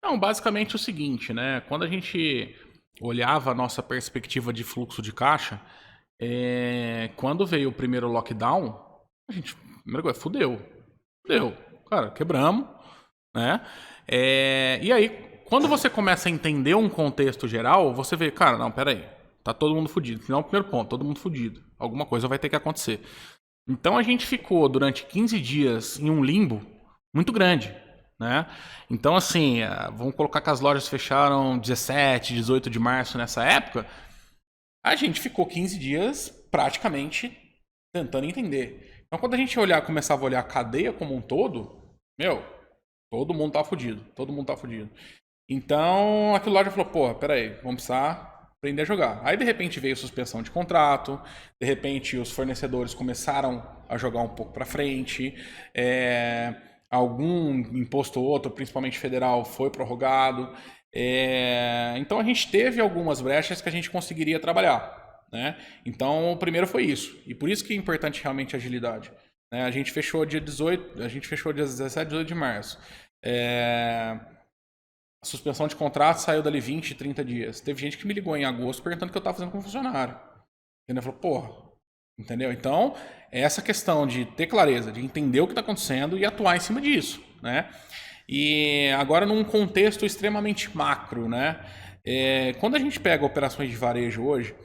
Não, basicamente o seguinte, né? Quando a gente olhava a nossa perspectiva de fluxo de caixa, quando veio o primeiro lockdown, a gente, primeira coisa, fudeu, cara, quebramos, né? E aí, quando você começa a entender um contexto geral, você vê, cara, não, peraí, tá todo mundo fudido. Final, primeiro ponto, todo mundo fudido. Alguma coisa vai ter que acontecer. Então a gente ficou durante 15 dias em um limbo muito grande, né? Então assim, vamos colocar que as lojas fecharam 17, 18 de março nessa época, a gente ficou 15 dias praticamente tentando entender. Então quando a gente começava a olhar a cadeia como um todo, meu, todo mundo tá fudido, todo mundo tá fudido. Então aquilo lá já falou, porra, peraí, vamos precisar aprender a jogar. Aí de repente veio suspensão de contrato, de repente os fornecedores começaram a jogar um pouco para frente, algum imposto ou outro, principalmente federal, foi prorrogado. Então a gente teve algumas brechas que a gente conseguiria trabalhar, né? Então o primeiro foi isso, e por isso que é importante realmente a agilidade, né? A gente fechou dia 18, a gente fechou dia 17, 18 de março. A suspensão de contrato saiu dali 20, 30 dias. Teve gente que me ligou em agosto perguntando o que eu estava fazendo com o funcionário. Entendeu? Falou, porra. Entendeu? Então, é essa questão de ter clareza, de entender o que está acontecendo e atuar em cima disso, né? E agora num contexto extremamente macro, né? Quando a gente pega operações de varejo hoje,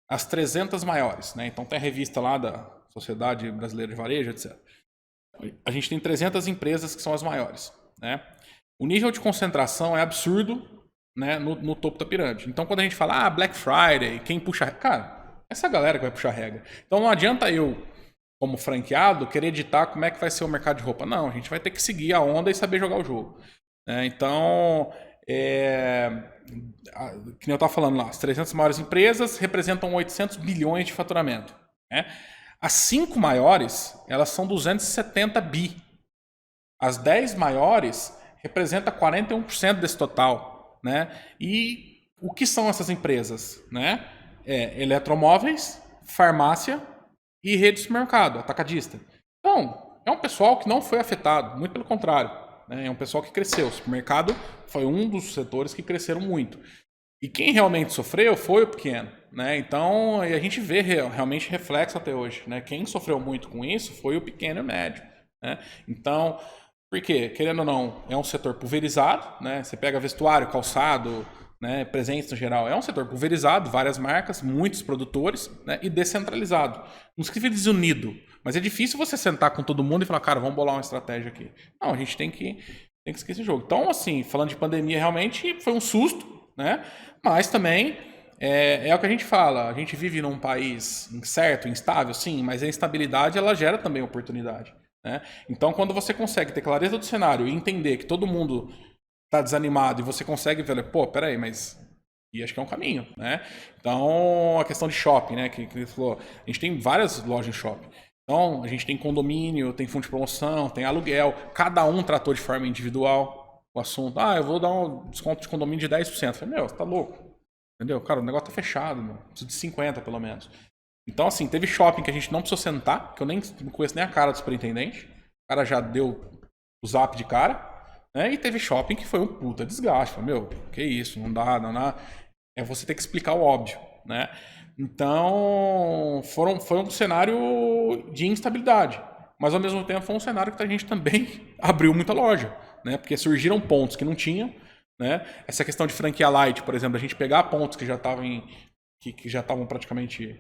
as 300 maiores, né? Então tem a revista lá da Sociedade Brasileira de Varejo, etc. A gente tem 300 empresas que são as maiores, né? O nível de concentração é absurdo, né, no topo da pirâmide. Então, quando a gente fala, Black Friday, quem puxa... Cara, essa galera que vai puxar regra. Então, não adianta eu, como franqueado, querer ditar como é que vai ser o mercado de roupa. Não, a gente vai ter que seguir a onda e saber jogar o jogo. Então, que nem eu estava falando lá, as 300 maiores empresas representam 800 bilhões de faturamento, né? As 5 maiores, elas são 270 bi. As 10 maiores representa 41% desse total, né? E o que são essas empresas, né? Eletromóveis, farmácia e rede de supermercado, atacadista. Então, é um pessoal que não foi afetado, muito pelo contrário, né? É um pessoal que cresceu. O supermercado foi um dos setores que cresceram muito. E quem realmente sofreu foi o pequeno, né? Então, a gente vê realmente reflexo até hoje, né? Quem sofreu muito com isso foi o pequeno e o médio, né? Então, porque, querendo ou não, é um setor pulverizado, né? Você pega vestuário, calçado, né? Presentes no geral. É um setor pulverizado, várias marcas, muitos produtores, né? E descentralizado. Não significa desunido, mas é difícil você sentar com todo mundo e falar, cara, vamos bolar uma estratégia aqui. Não, a gente tem que seguir esse jogo. Então, assim, falando de pandemia, realmente foi um susto, né? Mas também é o que a gente fala. A gente vive num país incerto, instável, sim, mas a instabilidade ela gera também oportunidade. Né? Então, quando você consegue ter clareza do cenário e entender que todo mundo está desanimado e você consegue ver, pô, peraí, mas e acho que é um caminho, né? Então, a questão de shopping, né? Que ele falou, a gente tem várias lojas em shopping. Então, a gente tem condomínio, tem fundo de promoção, tem aluguel. Cada um tratou de forma individual o assunto. Eu vou dar um desconto de condomínio de 10%. Eu falei, você tá louco? Entendeu? Cara, o negócio tá fechado, meu. Preciso de 50% pelo menos. Então, assim, teve shopping que a gente não precisou sentar, que eu não conheço nem a cara do superintendente. O cara já deu o zap de cara. Né? E teve shopping que foi um puta desgaste. Falei, que isso, não dá. É você ter que explicar o óbvio, né? Então, foi um cenário de instabilidade. Mas, ao mesmo tempo, foi um cenário que a gente também abriu muita loja, né? Porque surgiram pontos que não tinham, né? Essa questão de franquia light, por exemplo, a gente pegar pontos que já estavam que já estavam praticamente,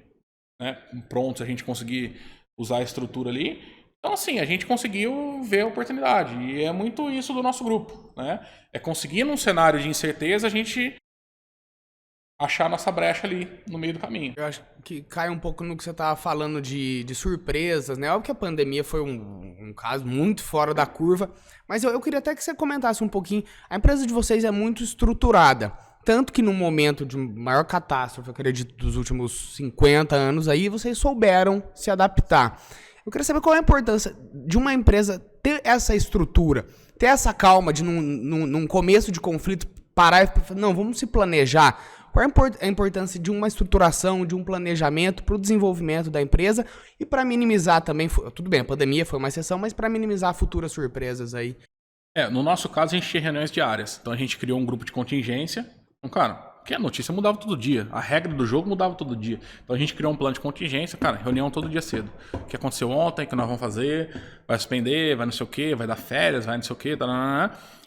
né, prontos, a gente conseguir usar a estrutura ali. Então, assim, a gente conseguiu ver a oportunidade. E é muito isso do nosso grupo, né? É conseguir, num cenário de incerteza, a gente achar a nossa brecha ali no meio do caminho. Eu acho que cai um pouco no que você estava falando de surpresas, né? Óbvio que a pandemia foi um caso muito fora da curva, mas eu queria até que você comentasse um pouquinho. A empresa de vocês é muito estruturada, tanto que no momento de maior catástrofe, eu acredito, dos últimos 50 anos aí, vocês souberam se adaptar. Eu queria saber qual é a importância de uma empresa ter essa estrutura, ter essa calma de, num começo de conflito, parar e falar, não, vamos se planejar. Qual é a importância de uma estruturação, de um planejamento para o desenvolvimento da empresa e para minimizar também, tudo bem, a pandemia foi uma exceção, mas para minimizar futuras surpresas aí? No nosso caso, a gente tinha reuniões diárias. Então a gente criou um grupo de contingência. Então, cara, porque a notícia mudava todo dia. A regra do jogo mudava todo dia. Então a gente criou um plano de contingência, cara, reunião todo dia cedo. O que aconteceu ontem, o que nós vamos fazer, vai suspender, vai não sei o quê, vai dar férias, vai não sei o quê,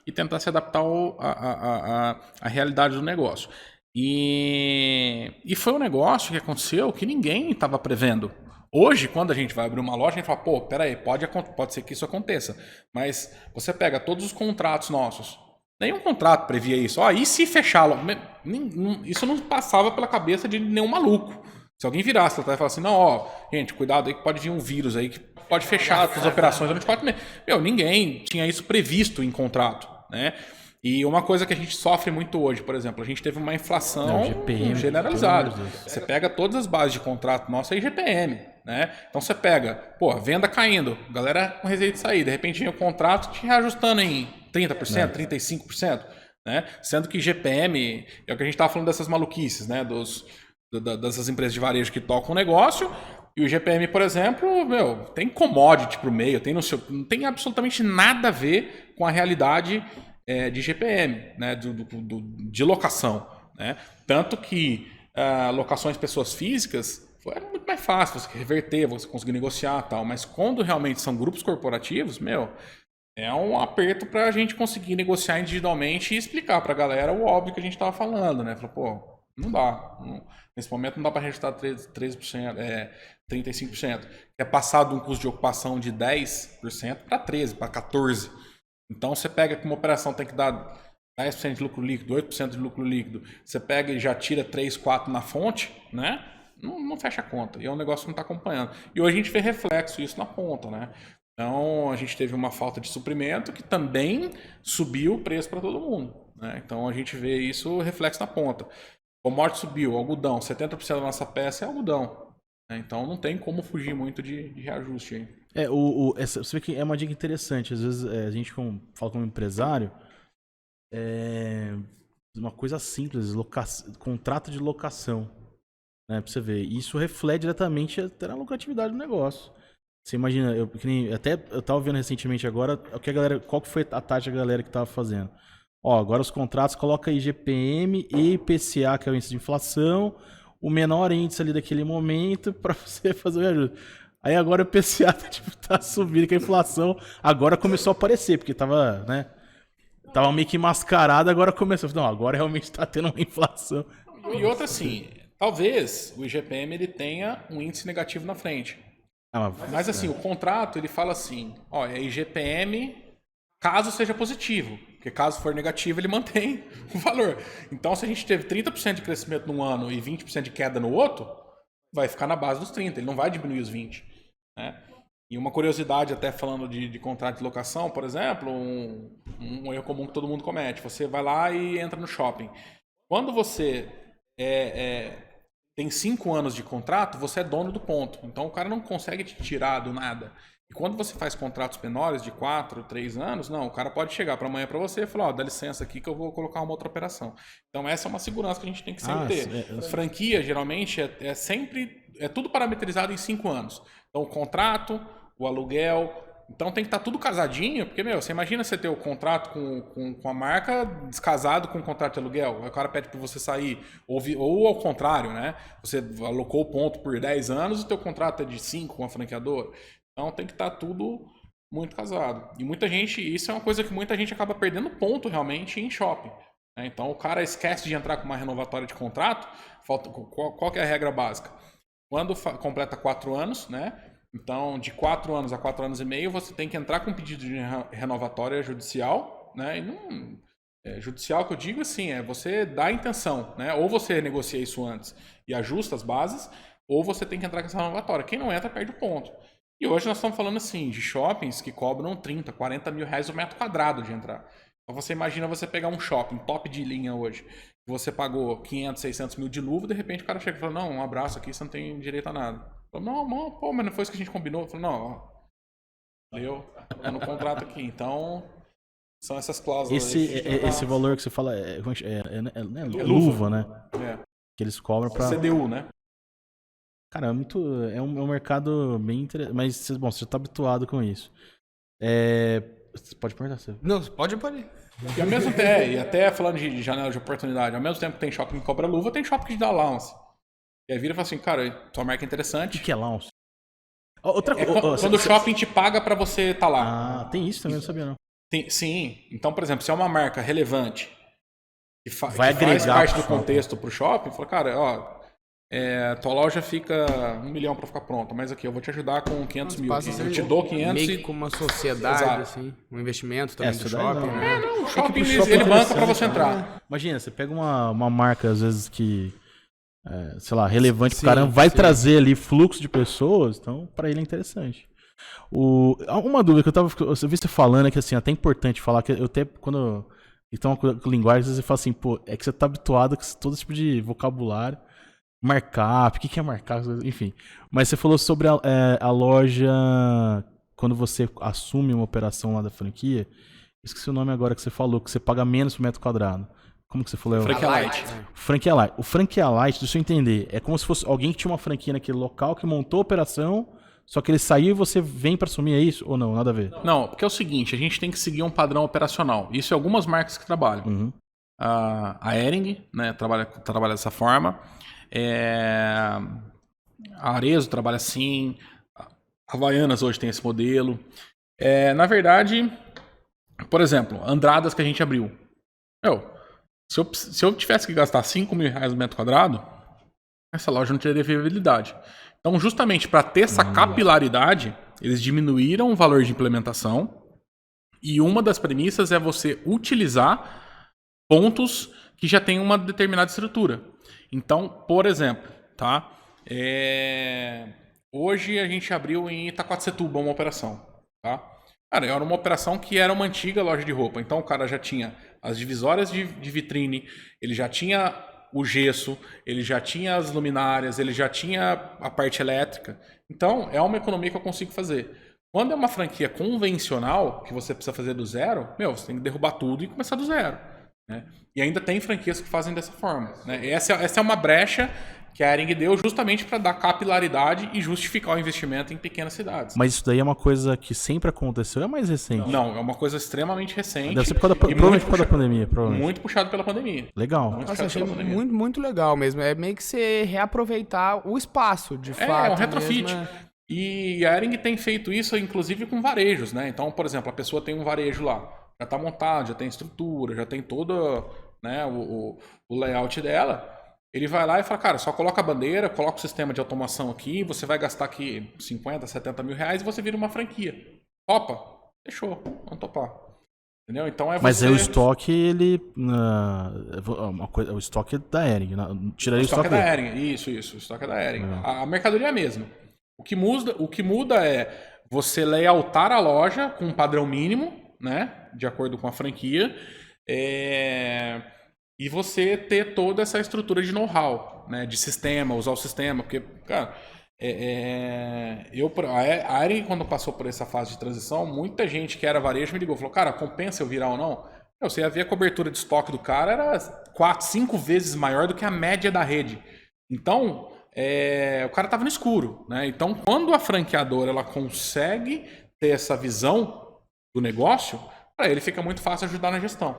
e tentar se adaptar à realidade do negócio. E foi um negócio que aconteceu que ninguém estava prevendo. Hoje, quando a gente vai abrir uma loja, a gente fala, pô, peraí, pode ser que isso aconteça. Mas você pega todos os contratos nossos. Nenhum contrato previa isso. E se fechar? Isso não passava pela cabeça de nenhum maluco. Se alguém virasse e falasse assim, não, gente, cuidado aí que pode vir um vírus aí que pode fechar as operações durante 4 meses. Ninguém tinha isso previsto em contrato, né? E uma coisa que a gente sofre muito hoje, por exemplo, a gente teve uma inflação generalizada. Você pega todas as bases de contrato nossa é IGPM, né? Então você pega, venda caindo, galera com receita de sair, de repente vem o contrato te reajustando em 30%, 35%, né? Sendo que IGPM, é o que a gente estava falando dessas maluquices, né? Dessas empresas de varejo que tocam o negócio. E o IGPM, por exemplo, tem commodity pro meio, não tem absolutamente nada a ver com a realidade de GPM, né, de locação. Né? Tanto que locações de pessoas físicas era muito mais fácil você reverter, você conseguir negociar e tal. Mas quando realmente são grupos corporativos, é um aperto para a gente conseguir negociar individualmente e explicar para a galera o óbvio que a gente estava falando. Né? Falou, não dá. Nesse momento não dá para registrar 13%, 35%. É passado um custo de ocupação de 10% para 13%, para 14%. Então você pega que uma operação tem que dar 10% de lucro líquido, 8% de lucro líquido, você pega e já tira 3, 4 na fonte, né? Não fecha a conta. E é um negócio que não está acompanhando. E hoje a gente vê reflexo isso na ponta, né? Então a gente teve uma falta de suprimento que também subiu o preço para todo mundo. Né? Então a gente vê isso reflexo na ponta. O commodity subiu, algodão, 70% da nossa peça é algodão. Né? Então não tem como fugir muito de reajuste aí. Você vê que é uma dica interessante. Às vezes a gente fala como empresário, uma coisa simples, contrato de locação. Né, pra você ver. Isso reflete diretamente até na lucratividade do negócio. Você imagina, eu tava vendo recentemente agora qual que foi a taxa da galera que tava fazendo. Agora os contratos colocam IGPM e IPCA, que é o índice de inflação, o menor índice ali daquele momento para você fazer o reajuste. Aí agora o IPCA tá subindo, que a inflação agora começou a aparecer, porque tava meio que mascarado, agora começou. Não, agora realmente tá tendo uma inflação. E outra assim, talvez o IGPM ele tenha um índice negativo na frente. Mas assim, o contrato ele fala assim, é IGPM caso seja positivo, porque caso for negativo ele mantém o valor. Então se a gente teve 30% de crescimento num ano e 20% de queda no outro, vai ficar na base dos 30%, ele não vai diminuir os 20%. Né? E uma curiosidade até falando de contrato de locação, por exemplo, um erro comum que todo mundo comete, você vai lá e entra no shopping. Quando você tem 5 anos de contrato, você é dono do ponto. Então o cara não consegue te tirar do nada. E quando você faz contratos menores de 4, 3 anos, não, o cara pode chegar para amanhã para você e falar, dá licença aqui que eu vou colocar uma outra operação. Então essa é uma segurança que a gente tem que sempre ter. Franquia, geralmente, é tudo parametrizado em 5 anos. Então o contrato, o aluguel... Então tem que estar tudo casadinho, porque, você imagina você ter o contrato com a marca descasado com o contrato de aluguel, aí o cara pede para você sair, ou ao contrário, né? Você alocou o ponto por 10 anos e o teu contrato é de 5 com a franqueadora. Então tem que estar tudo muito casado. E isso é uma coisa que muita gente acaba perdendo ponto realmente em shopping. Né? Então o cara esquece de entrar com uma renovatória de contrato, qual que é a regra básica? Quando completa 4 anos, né? Então, de 4 anos a 4 anos e meio, você tem que entrar com um pedido de renovatória judicial, né? E judicial que eu digo assim, você dá a intenção, né? Ou você negocia isso antes e ajusta as bases, ou você tem que entrar com essa renovatória. Quem não entra, perde o ponto. E hoje nós estamos falando assim, de shoppings que cobram 30, 40 mil reais o metro quadrado de entrar. Então você imagina você pegar um shopping top de linha hoje, você pagou 500, 600 mil de luva, de repente o cara chega e fala, não, um abraço aqui, você não tem direito a nada. Não, mas não foi isso que a gente combinou. Eu falei, não, tá no contrato aqui. Então, são essas cláusulas. Esse valor que você fala é luva, né? Que eles cobram pra... CDU, né? Cara, é um mercado bem interessante. Mas, bom, você já tá habituado com isso. Você pode perguntar, você. Não, pode. E ao mesmo tempo, e até falando de janela de oportunidade, ao mesmo tempo que tem shopping que cobra luva, tem shopping que te dá allowance. E aí vira e fala assim, cara, tua marca é interessante. O que é allowance? Outra Quando o shopping te paga pra você estar lá. Ah, tem isso também, eu não sabia não. Sim. Então, por exemplo, se é uma marca relevante que, Vai que faz agregar parte pro do shopping. contexto pro shopping, fala, cara, ó, tua loja fica 1 milhão pra ficar pronta, mas aqui eu vou te ajudar com 500 mil. Passa a Eu ser te dou 500 meio e... que como uma sociedade, Exato. assim, um investimento também do Isso daí shopping, não. né? Não, o pro shopping, shopping ele é banca pra interessante, você entrar. Imagina, você pega uma marca, às vezes, que, sei lá, relevante pro Sim, caramba, vai sim. trazer ali fluxo de pessoas, então pra ele é interessante. Uma dúvida que eu vi você falando é que, assim, até importante falar, que eu até, quando... Então, com linguagem, às vezes você fala assim, pô, é que você tá habituado com todo tipo de vocabulário, markup, o que é markup, enfim. Mas você falou sobre a loja, quando você assume uma operação lá da franquia, esqueci o nome agora que você falou, que você paga menos por metro quadrado. Como que você falou? Franquia Light. Franquia Light. O Franquia Light, deixa eu entender, é como se fosse alguém que tinha uma franquia naquele local, que montou a operação, só que ele saiu e você vem pra assumir, é isso? Ou não? Nada a ver? Não, porque é o seguinte, a gente tem que seguir um padrão operacional. Isso é algumas marcas que trabalham. Uhum. A Hering, né, trabalha dessa forma. A Arezzo trabalha assim. A Havaianas hoje tem esse modelo. Na verdade, por exemplo, Andradas que a gente abriu. Se eu tivesse que gastar 5 mil reais no metro quadrado, essa loja não teria viabilidade. Então, justamente para ter essa capilaridade, eles diminuíram o valor de implementação. E uma das premissas é você utilizar pontos que já tem uma determinada estrutura. Então, por exemplo, tá? Hoje a gente abriu em Itaquaquecetuba uma operação, tá? Cara, era uma operação que era uma antiga loja de roupa. Então o cara já tinha as divisórias de vitrine, ele já tinha o gesso, ele já tinha as luminárias, ele já tinha a parte elétrica. Então é uma economia que eu consigo fazer. Quando é uma franquia convencional, que você precisa fazer do zero, você tem que derrubar tudo e começar do zero. Né? E ainda tem franquias que fazem dessa forma. Né? Essa é uma brecha que a Hering deu justamente para dar capilaridade e justificar o investimento em pequenas cidades. Mas isso daí é uma coisa que sempre aconteceu, é mais recente? Não, é uma coisa extremamente recente. Deve ser provavelmente por causa da pandemia. Muito puxado pela pandemia. Legal. Nossa, achei muito, muito legal mesmo. É meio que você reaproveitar o espaço, de fato. É um retrofit. Mesmo, E a Hering tem feito isso, inclusive, com varejos, né? Então, por exemplo, a pessoa tem um varejo lá, já está montado, já tem estrutura, já tem todo, né, o layout dela. Ele vai lá e fala, cara, só coloca a bandeira, coloca o sistema de automação aqui, você vai gastar aqui 50, 70 mil reais e você vira uma franquia. Topa? Fechou, vamos topar. Entendeu? Então Mas aí o estoque, ele... o estoque é da Hering. Tiraria o estoque é da Hering, isso. O estoque é da Hering. A mercadoria é a mesma. O que muda é você layoutar a loja com um padrão mínimo, né? De acordo com a franquia. E você ter toda essa estrutura de know-how, né? De sistema, usar o sistema. Porque, cara, a Hering, quando passou por essa fase de transição, muita gente que era varejo me ligou. Falou, cara, compensa eu virar ou não? Você ia ver a cobertura de estoque do cara era 4, 5 vezes maior do que a média da rede. Então... o cara estava no escuro, né? Então, quando a franqueadora ela consegue ter essa visão do negócio, para ele fica muito fácil ajudar na gestão.